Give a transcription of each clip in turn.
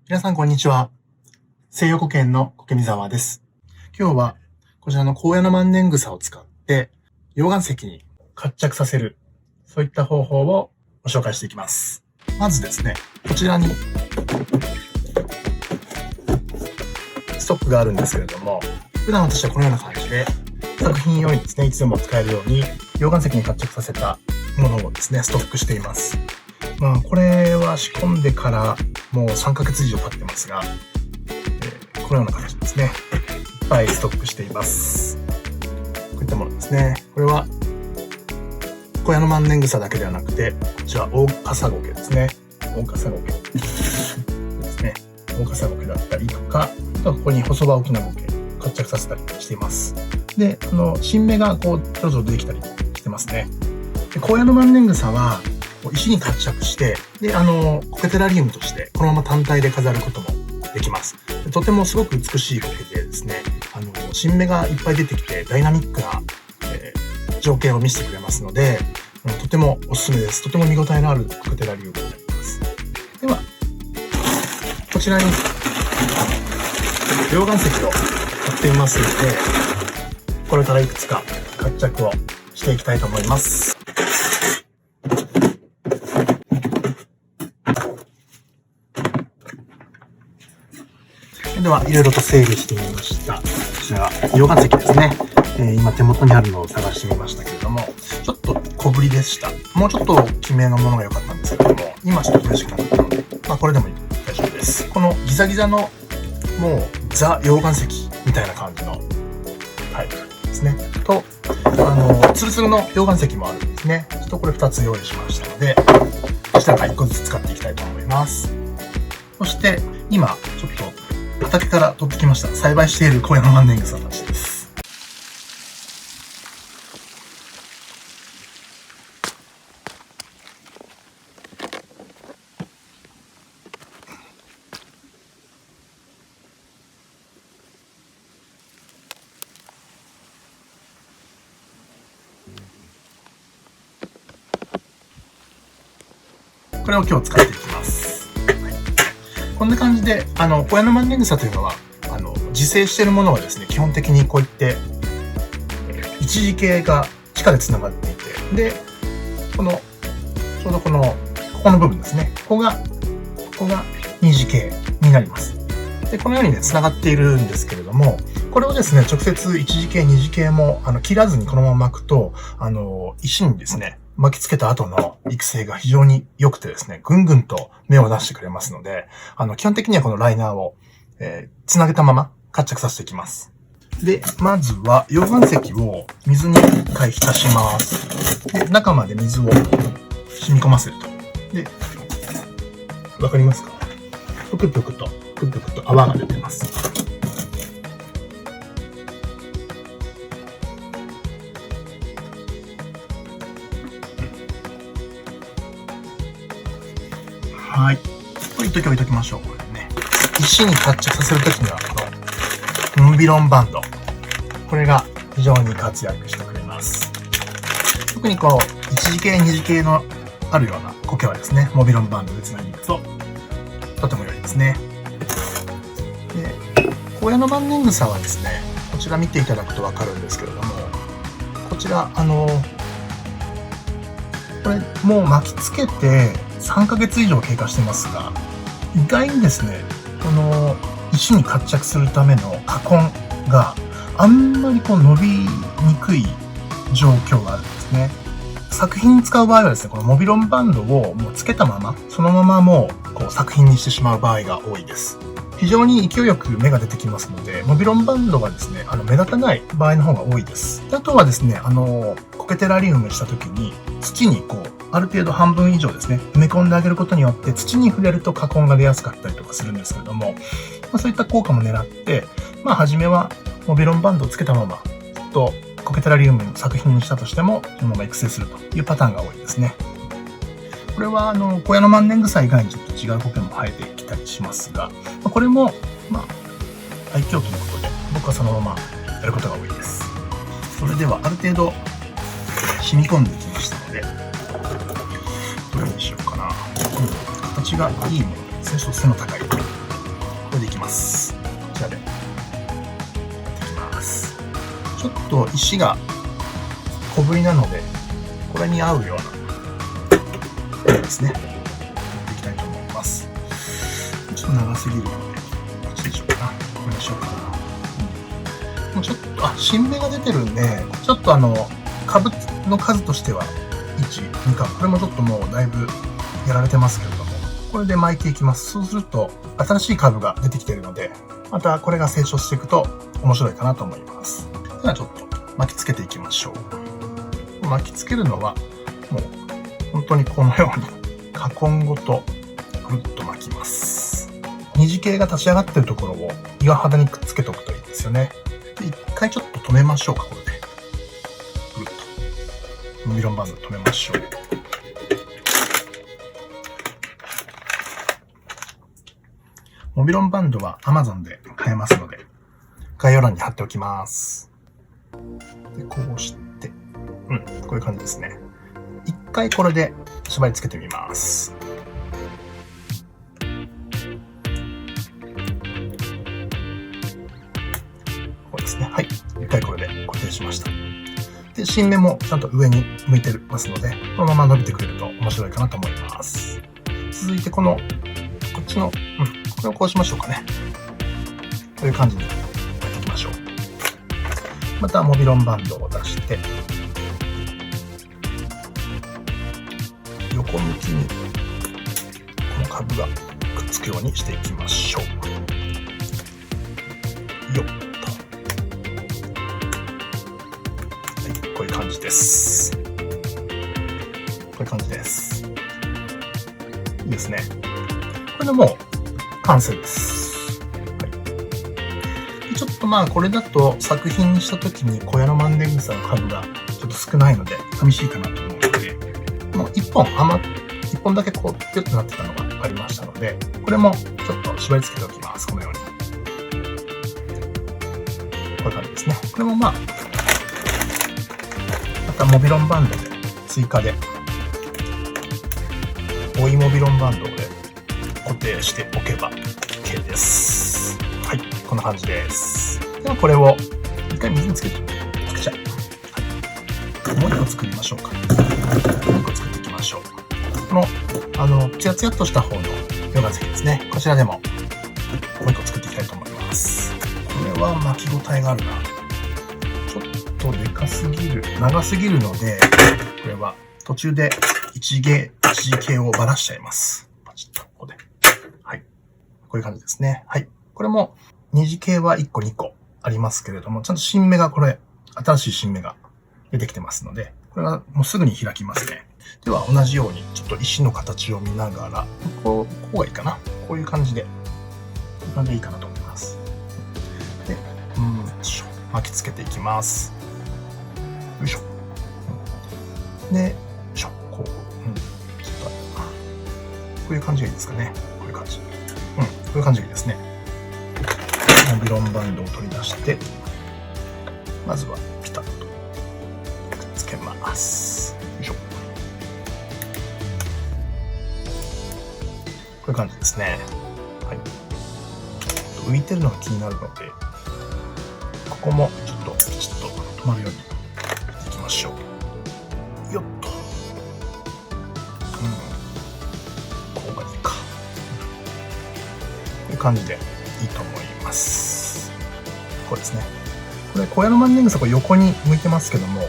皆さんこんにちは。西洋古剣の苔見沢です。今日はこちらの高野の万年草を使って溶岩石に活着させる、そういった方法をご紹介していきます。まずですね、こちらにストックがあるんですけれども、普段私はこのような感じで作品用にですね、いつでも使えるように溶岩石に活着させたものをですね、ストックしています。これは仕込んでからもう3ヶ月以上経ってますが、このような形ですね。いっぱいストックしています。こういったものですね。これは小屋の万年草だけではなくて、こちら大笠苔ですね。大笠苔ですね。大笠苔だったりとか、あとはここに細葉沖縄苔活着させたりしています。で、新芽がこうちょろちょろ出てきたりしてますね。で、小屋の万年草は石に活着して、で、苔テラリウムとしてこのまま単体で飾ることもできます。とてもすごく美しい苔でですね、新芽がいっぱい出てきてダイナミックな、情景を見せてくれますので、とてもおすすめです。とても見応えのある苔テラリウムになります。では、こちらに溶岩石を買っていますので、これからいくつか活着をしていきたいと思います。では、いろいろと整理してみました。こちらが溶岩石ですね。今手元にあるのを探してみましたけれども、ちょっと小ぶりでした。もうちょっと大きめのものが良かったんですけれども、今ちょっと苦しくなったので、これでも大丈夫です。このギザギザの、もうザ溶岩石みたいな感じのタイプですね。と、ツルツルの溶岩石もあるんですね。ちょっとこれ2つ用意しましたので、こちらから1個ずつ使っていきたいと思います。そして、今、ちょっと畑から取ってきました。栽培している高野の万年草たちです。これを今日使っていきます。こんな感じで、小屋の万年草というのは、自生しているものはですね、基本的にこういって、一次系が地下で繋がっていて、で、ちょうどここの部分ですね。ここが二次系になります。で、このようにね、繋がっているんですけれども、これをですね、直接一次系、二次系も、切らずにこのまま巻くと、石にですね、巻きつけた後の育成が非常に良くてですね、ぐんぐんと芽を出してくれますので、基本的にはこのライナーを、つなげたまま活着させていきます。で、まずは溶岩石を水に一回浸します。で、中まで水を染み込ませると。で、わかりますか？ぷくぷくと泡が出てます。はい。置いときましょう。これね。石に活着させるときには、このモビロンバンド。これが非常に活躍してくれます。特に一次系、二次系のあるような苔はですね、モビロンバンドで繋いでいくと、とても良いですね。で、高野の万年草はですね、こちら見ていただくとわかるんですけれども、こちら、これもう巻きつけて3ヶ月以上経過してますが、意外にですね、この石に活着するための花根があんまり伸びにくい状況があるんですね。作品に使う場合はですね、このモビロンバンドをもうつけたまま、そのままもう作品にしてしまう場合が多いです。非常に勢いよく芽が出てきますので、モビロンバンドがですね、目立たない場合の方が多いです。あとはですね、苔テラリウムした時に土にある程度半分以上ですね、埋め込んであげることによって土に触れると花根が出やすかったりとかするんですけれども、そういった効果も狙って、初めはモビロンバンドをつけたまま、苔テラリウムの作品にしたとしても、そのまま育成するというパターンが多いですね。これは、小屋の万年草以外にちょっと違う苔も生えてきたりしますが、これも、愛嬌ということで、僕はそのままやることが多いです。それでは、ある程度、染み込んできましたので、どれにしようかな。形がいいものですね。ちょっと背の高い。れでいきます。こちらで。いきます。ちょっと石が小ぶりなので、これに合うようなですね。やっていきたいと思います。ちょっと長すぎるので、こっちでしょうかな。これにしようかな。もうちょっと、新芽が出てるんで、ちょっと株の数としては、1、2株。これもちょっともうだいぶやられてますけれども、これで巻いていきます。そうすると、新しい株が出てきているので、またこれが成長していくと面白いかなと思います。ではちょっと巻きつけていきましょう。巻きつけるのは、もう本当にこのように、花根ごとぐるっと巻きます。虹系が立ち上がっているところを岩肌にくっつけておくといいですよね。で、一回ちょっと止めましょうか、これで。ぐるっと。モビロンバンド止めましょう。モビロンバンドは Amazon で買えますので、概要欄に貼っておきます。で、こうして、こういう感じですね。一回これで縛り付けてみます。こうですね。はい。一回これで固定しました。で、新芽もちゃんと上に向いてますので、このまま伸びてくれると面白いかなと思います。続いてこっちの、これをこうしましょうかね。こういう感じにやっていきましょう。またモビロンバンドを出して、横向きにこの株がくっつくようにしていきましょう。よっと。はい、こういう感じです。こういう感じです。いいですね。これでもう完成です。はい、ちょっとこれだと作品にした時に小屋のマンデングサの株がちょっと少ないので寂しいかなと思うので、もう1本だけこうピュッとなってたのがありましたので、これもちょっと縛り付けておきます。このように。こういう感じですね。これもまたモビロンバンドで追加で、追いモビロンバンドで固定しておけば OK です。はい、こんな感じです。ではこれを一回水につけちゃう。はい、もう一個作りましょうか。もう一個作っていきましょう。このツヤツヤっとした方の溶岩石ですね。こちらでももう一個作っていきたいと思います。これは巻き応えがあるな。ちょっとでかすぎる、長すぎるので、これは途中で一時系をばらしちゃいます。パチッとここで。はい。こういう感じですね。はい。これも虹系は1個2個ありますけれども、ちゃんと新芽が新しい新芽が出てきてますので、これはもうすぐに開きますね。では同じようにちょっと石の形を見ながら、こうがいいかな。こういう感じで、こういう感じでいいかなと思います。で、巻きつけていきます。よいしょ。で、こういう感じがいいですかね。こういう感じ。こういう感じがいいですね。モビロンバンドを取り出して、まずはピタッとくっつけます。よいしょ。こういう感じですね。はい。浮いてるのが気になるので、ここもちょっとピチッと止まるようにしていきましょう。よっと。こうがいいか。こういう感じでいいと思います。こうですね。これ、小屋の万年草、これ横に向いてますけども、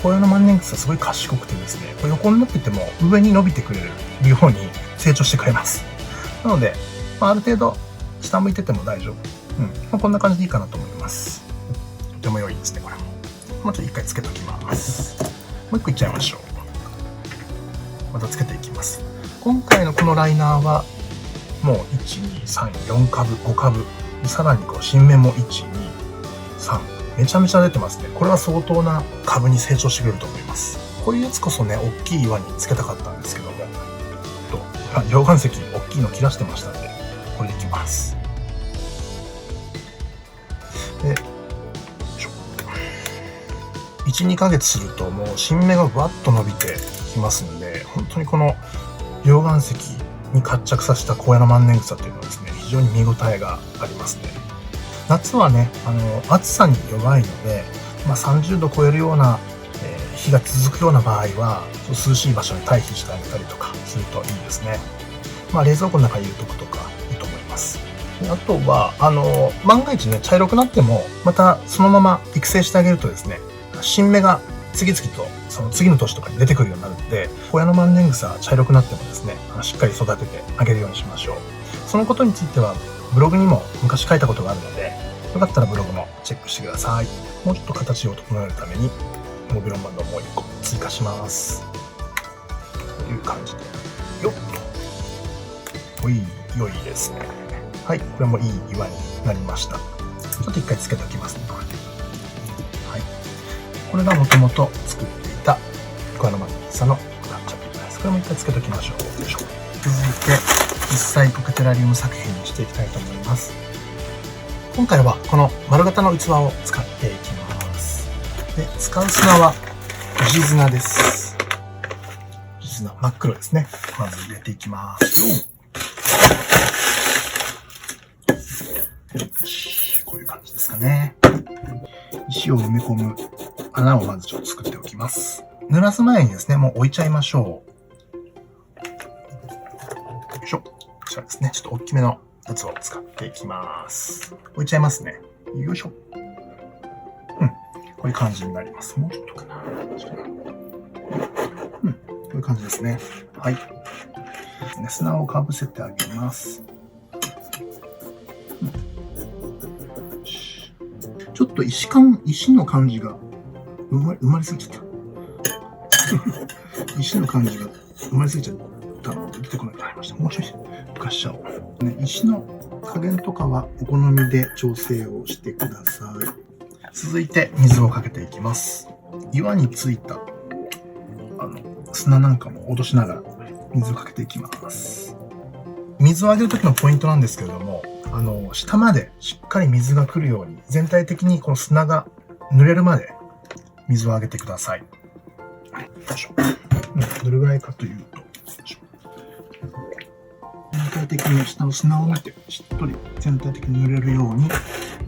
小屋の万年草すごい賢くてですね、これ横になってても上に伸びてくれるように成長してくれます。なので、ある程度下向いてても大丈夫。こんな感じでいいかなと思います。とても良いですね、これも。もうちょっと一回つけときます。もう一個いっちゃいましょう。またつけていきます。今回のこのライナーは、もう1、2、3、4株、5株、さらに新芽も1、2、3、めちゃめちゃ出てますね。これは相当な株に成長してくれると思います。こういうやつこそね、大きい岩につけたかったんですけども、溶岩石大きいの切らしてましたんで、これでいきます。で、1、2ヶ月するともう新芽がわっと伸びてきますんで、本当にこの溶岩石に活着させた小屋の万年草っていうのはですね、非常に見応えがありますね。夏はね、暑さに弱いので、30度超えるような、日が続くような場合は、涼しい場所に退避してあげたりとかするといいですね。冷蔵庫の中に入れとくとかいいと思います。あとは、万が一ね、茶色くなっても、またそのまま育成してあげるとですね、新芽が次々とその次の年とかに出てくるようになるので、親の万年草茶色くなってもですね、しっかり育ててあげるようにしましょう。そのことについては、ブログにも昔書いたことがあるので、よかったらブログもチェックしてください。もうちょっと形を整えるために、モビロンバンドをもう1個追加します。という感じで。よっと。良いですね。はい。これもいい岩になりました。ちょっと一回つけておきますね、これで。はい。これがもともと作っていた、桑の間草のカッチャピです。これも一回つけておきましょう。よいしょ。続いて、実際コケテラリウム作品にしていきたいと思います。今回はこの丸型の器を使っていきます。で、使う砂は藤砂です。藤砂、真っ黒ですね。まず入れていきます。こういう感じですかね。石を埋め込む穴をまずちょっと作っておきます。濡らす前にですね、もう置いちゃいましょう。よいしょ。こちらですね。ちょっと大きめのやつを使っていきます。置いちゃいますね。よいしょ。こういう感じになります。もうちょっとかな。こういう感じですね。はい。砂をかぶせてあげます。ちょっと石の感じが埋まりすぎちゃった。石の感じが埋まりすぎちゃったので出てこなくなりました。もうちょい浮かしちゃおう。石の加減とかはお好みで調整をしてください。続いて水をかけていきます。岩についた砂なんかも落としながら水をかけていきます。水をあげるときのポイントなんですけれども、下までしっかり水が来るように、全体的にこの砂が濡れるまで水をあげてください。よいしょ。どれぐらいかというと、全体的に下の砂を見て、しっとり全体的に濡れるように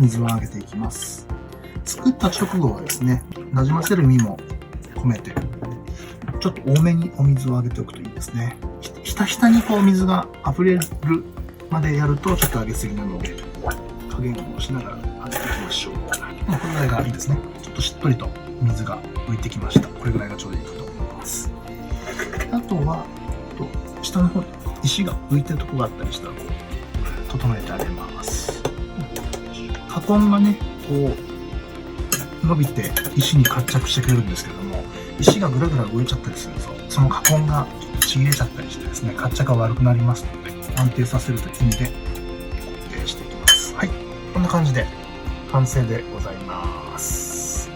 水をあげていきます。作った直後はですね、なじませる意味も込めて、ちょっと多めにお水をあげておくといいですね。ひたひたにこう水が溢れるまでやるとちょっと上げすぎなので、加減をしながら上げていきましょう。これぐらいがいいですね。ちょっとしっとりと水が浮いてきました。これぐらいがちょうどいいかと思います。あとは、下の方に石が浮いてるところがあったりしたら、整えてあげます。花根がね、こう、伸びて石に活着してくれるんですけれども、石がぐらぐら動いちゃったりすると、その花根がちぎれちゃったりしてですね、活着が悪くなりますので、安定させるという意味で固定していきます。はい。こんな感じで完成でございます。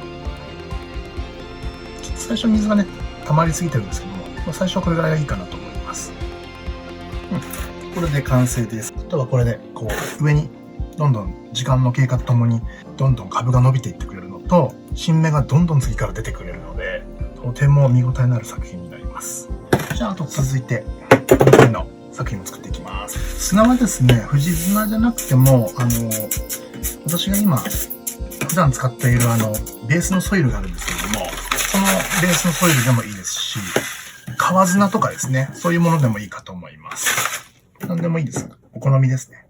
ちょっと最初水がね、溜まりすぎてるんですけども、最初はこれぐらいがいいかなと思います。これで完成です。あとはこれで、こう、上にどんどん時間の経過とともに、どんどん株が伸びていってくれるのと、新芽がどんどん次から出てくれるので、とても見応えのある作品になります。じゃあ、あと続いて、2回の作品を作っていきます。砂はですね、藤砂じゃなくても、私が今、普段使っているベースのソイルがあるんですけれども、そのベースのソイルでもいいですし、川砂とかですね、そういうものでもいいかと思います。何でもいいです。お好みですね。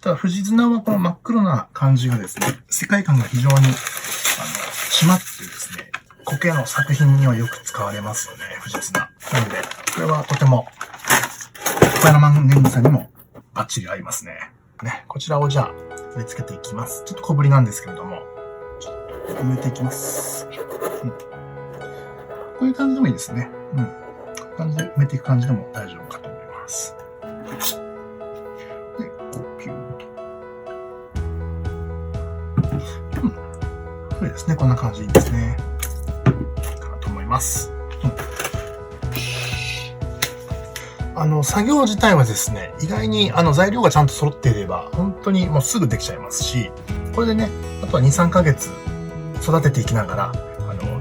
ただ、藤砂はこの真っ黒な感じがですね、世界観が非常に、締まってですね、苔の作品にはよく使われますよね、藤砂。なので、これはとても、小山万年草にもバッチリ合いますね。こちらをじゃあ、植え付けていきます。ちょっと小ぶりなんですけれども、ちょっと埋めていきます。こういう感じでもいいですね。こういう感じで埋めていく感じでも大丈夫かと思います。で、こう、ピューッと。そうですね。こんな感じでいいですね。かなと思います。作業自体はですね、意外に材料がちゃんと揃っていれば、本当にもうすぐできちゃいますし、これでね、あとは2、3ヶ月育てていきながら、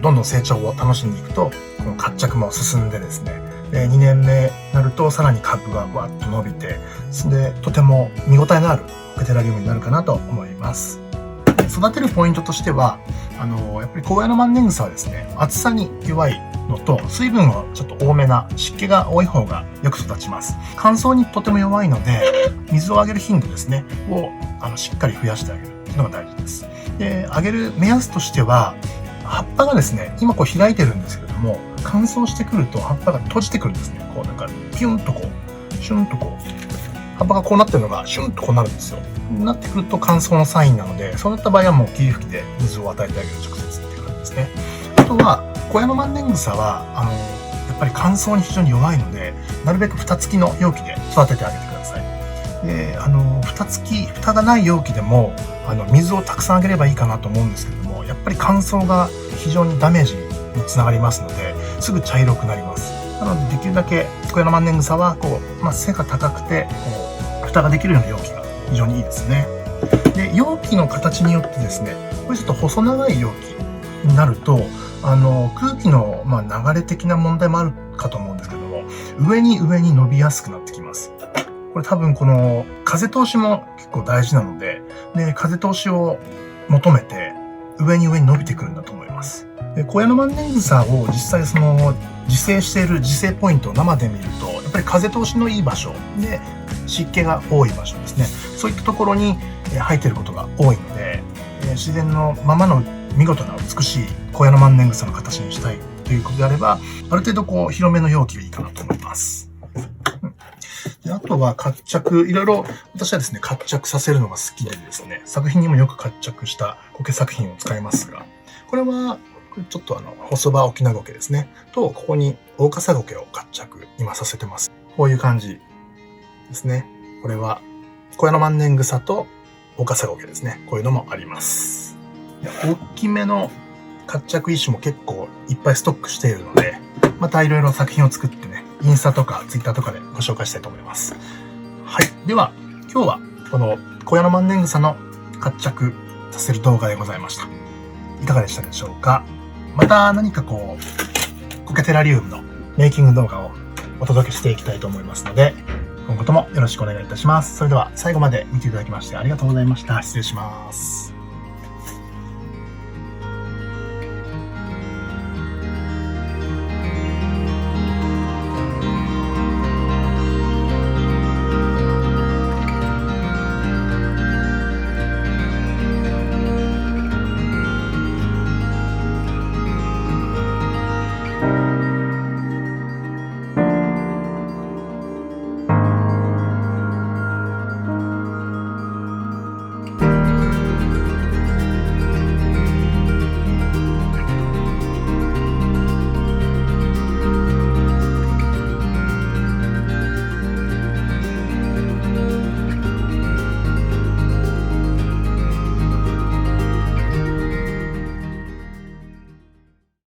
どんどん成長を楽しんでいくと、この活着も進んでですね、2年目になるとさらに株がわっと伸びて、で、とても見応えのあるコケテラリウムになるかなと思います。育てるポイントとしては、やっぱり高野の万年草はですね、暑さに弱いのと、水分がちょっと多めな湿気が多い方がよく育ちます。乾燥にとても弱いので、水をあげる頻度ですね、をしっかり増やしてあげるというのが大事です。で、あげる目安としては、葉っぱがですね、今こう開いてるんですけれども、乾燥してくると葉っぱが閉じてくるんですね。こうなんか、ピュンとこう、シュンとこう、葉っぱがこうなってるのがシュンとこうなるんですよ。なってくると乾燥のサインなので、そうなった場合はもう霧吹きで水を与えてあげる、直接っていう感じですね。あとは、小屋の万年草は、やっぱり乾燥に非常に弱いので、なるべく蓋付きの容器で育ててあげてください。で、蓋がない容器でも、水をたくさんあげればいいかなと思うんですけれども、やっぱり乾燥が非常にダメージにつながりますので、すぐ茶色くなります。なので、できるだけ小屋の万年草は、背が高くて、蓋ができるような容器が非常にいいですね。で、容器の形によってですね、これちょっと細長い容器になると、空気の、流れ的な問題もあるかと思うんですけども、上に伸びやすくなってきます。これ多分この風通しも結構大事なので、風通しを求めて上に伸びてくるんだと思います。で、小屋の万年草を実際自生している自生ポイントを生で見ると、やっぱり風通しのいい場所で湿気が多い場所ですね。そういったところに生えていることが多いので、自然のままの見事な美しい小屋の万年草の形にしたいということであれば、ある程度広めの容器がいいかなと思います。で、あとは活着、いろいろ私はですね、活着させるのが好きでですね、作品にもよく活着した苔作品を使いますが、これはちょっと細葉沖縄苔ですね。と、ここに大笠苔を活着今させてます。こういう感じですね。これは小屋の万年草と大笠苔ですね。こういうのもあります。大きめの活着石も結構いっぱいストックしているので、またいろいろ作品を作ってね、インスタとかツイッターとかでご紹介したいと思います。はい。では、今日はこの小屋の万年草の活着させる動画でございました。いかがでしたでしょうか？また何かコケテラリウムのメイキング動画をお届けしていきたいと思いますので、今後ともよろしくお願いいたします。それでは最後まで見ていただきましてありがとうございました。失礼します。